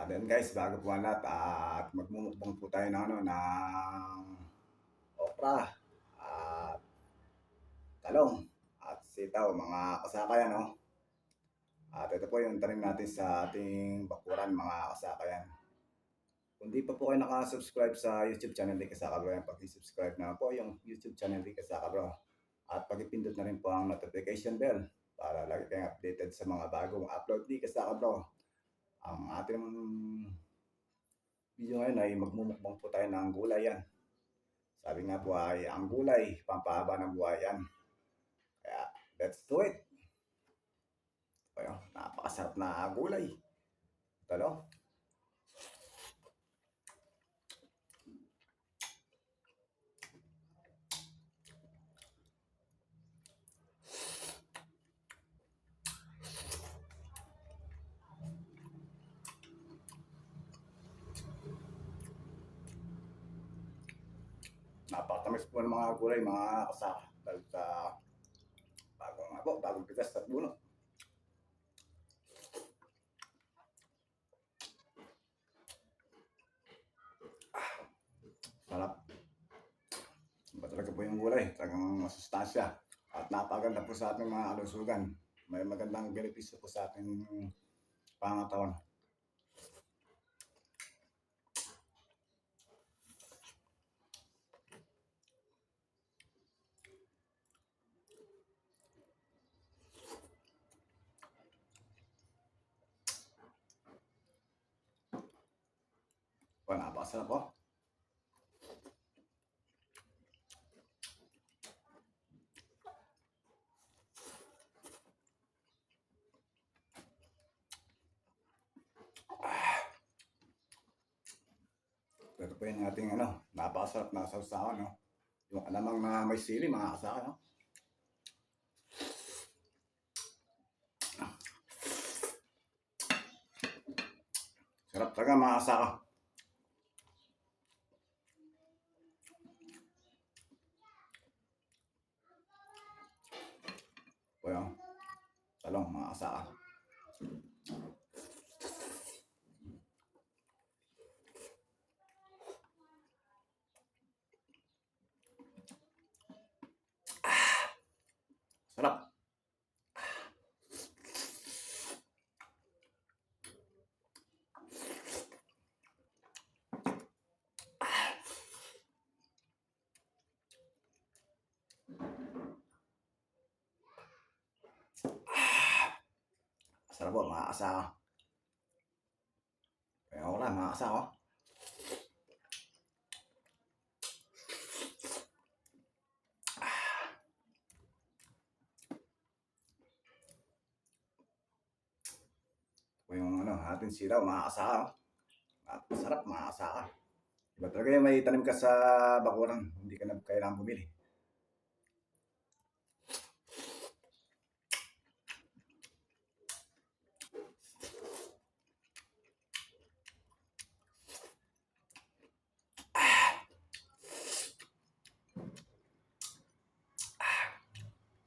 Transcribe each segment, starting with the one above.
Then guys, bago po ang lahat, at magmumukbang po tayo ng, ng okra, at talong, at sitaw, mga kasakayan. No? At ito po yung tanim natin sa ating bakuran, mga kasakayan. Kung di pa po kayo nakasubscribe sa YouTube channel ni Kasaka Bro, pag-subscribe na po yung YouTube channel ni Kasaka Bro. At pag-ipindot na rin po ang notification bell para lagi kayong updated sa mga bagong upload ni Kasaka Bro. Ang ating video ngayon ay magmumukbang po tayo ng gulay yan. Sabi nga po ay ang gulay, pampahaba ng buhay yan. Kaya let's do it. Ayan, napakasarap na gulay. Talo. Napakatamis po ng mga gulay, mga kasaka. Dahil sa bagong pitas at buno. Sarap. Iba talaga po yung gulay. Talagang masustansya. At napaganda po sa ating mga kalusugan. May magandang benepisyo po sa ating pangatawan. Napakasarap po. Ito po yung ating napakasarap na sausawan. No? Yung alamang na may sili, mga kasaka. No? Sarap talaga, mga kasaka. Well, talong, mga kasaka. Sarap. Sarap po, mga kasaka. Kaya ako lang, mga kasaka. O yung ating silaw, mga kasaka. Sarap, mga kasaka. Diba talaga yung may tanim ka sa bakuran, hindi ka na kailangan bumili.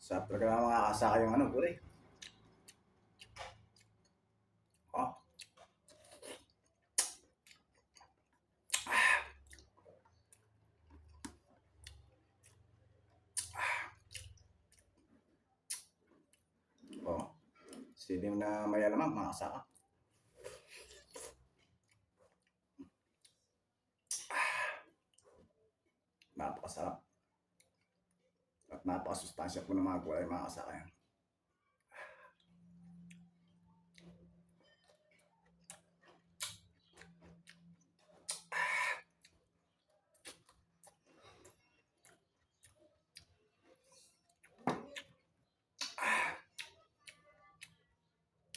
Sarap talaga ng mga kasaka yung gulay. Oh. Oh. Silim na may alamang, mga kasaka. Napakasarap. At napakasustansya po ng mga gulay, mga kasaka yan.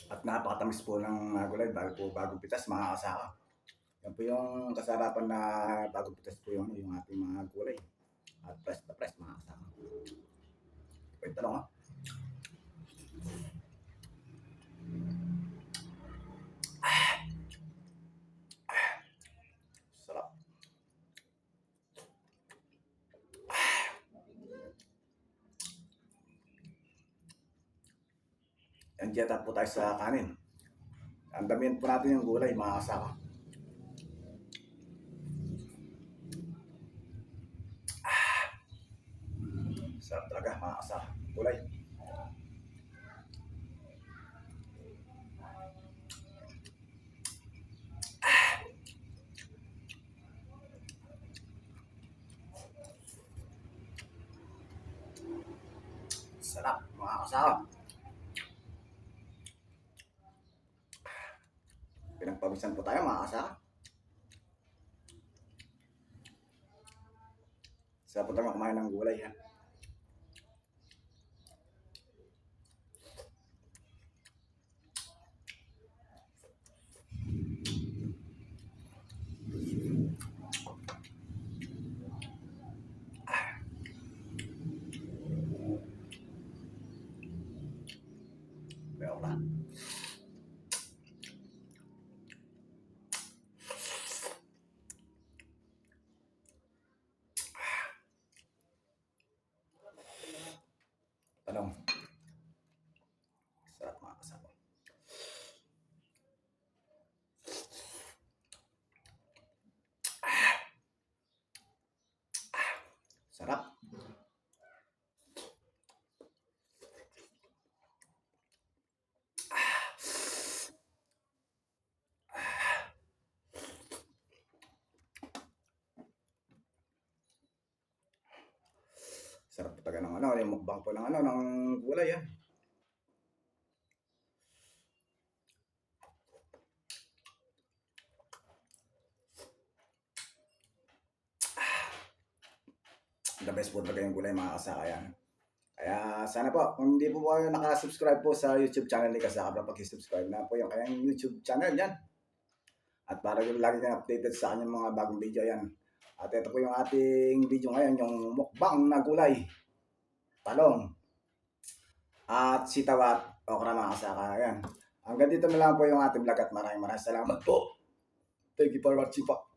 At napakatamis po ng mga gulay, bagong pitas, mga kasaka. Yan po yung kasarapan na bagong pitas po yung ating mga gulay. At press na press, mga kasaka. Ito yung talong, sarap. Yan, dyan po tayo sa kanin. Ang damihan po natin yung gulay, mga kasaka. Sarap talaga, mga kasaka. Gulay. Sarap, mga kasaka. Pinagpawisan po tayo, mga kasaka. Sarap po tayo kumain ng gulay, ha. Pero na. Talong. Sarap, mga kasaka. Sarap. Sarap po talaga ng yung mukbang po ng ng gulay, ha. The best po talaga yung gulay, mga kasaka, yan. Kaya sana po, kung hindi po kayo nakasubscribe po sa YouTube channel ni Kasaka, pag-subscribe na po yung kanyang YouTube channel yan. At para yung lagi kang updated sa kanyang mga bagong video yan. At ito po yung ating video ngayon, yung mukbang na gulay. Talong. At sitaw at okra, mga kasaka. Yan. Hanggang dito na lang po yung ating vlog at maraming salamat po. Thank you for watching po.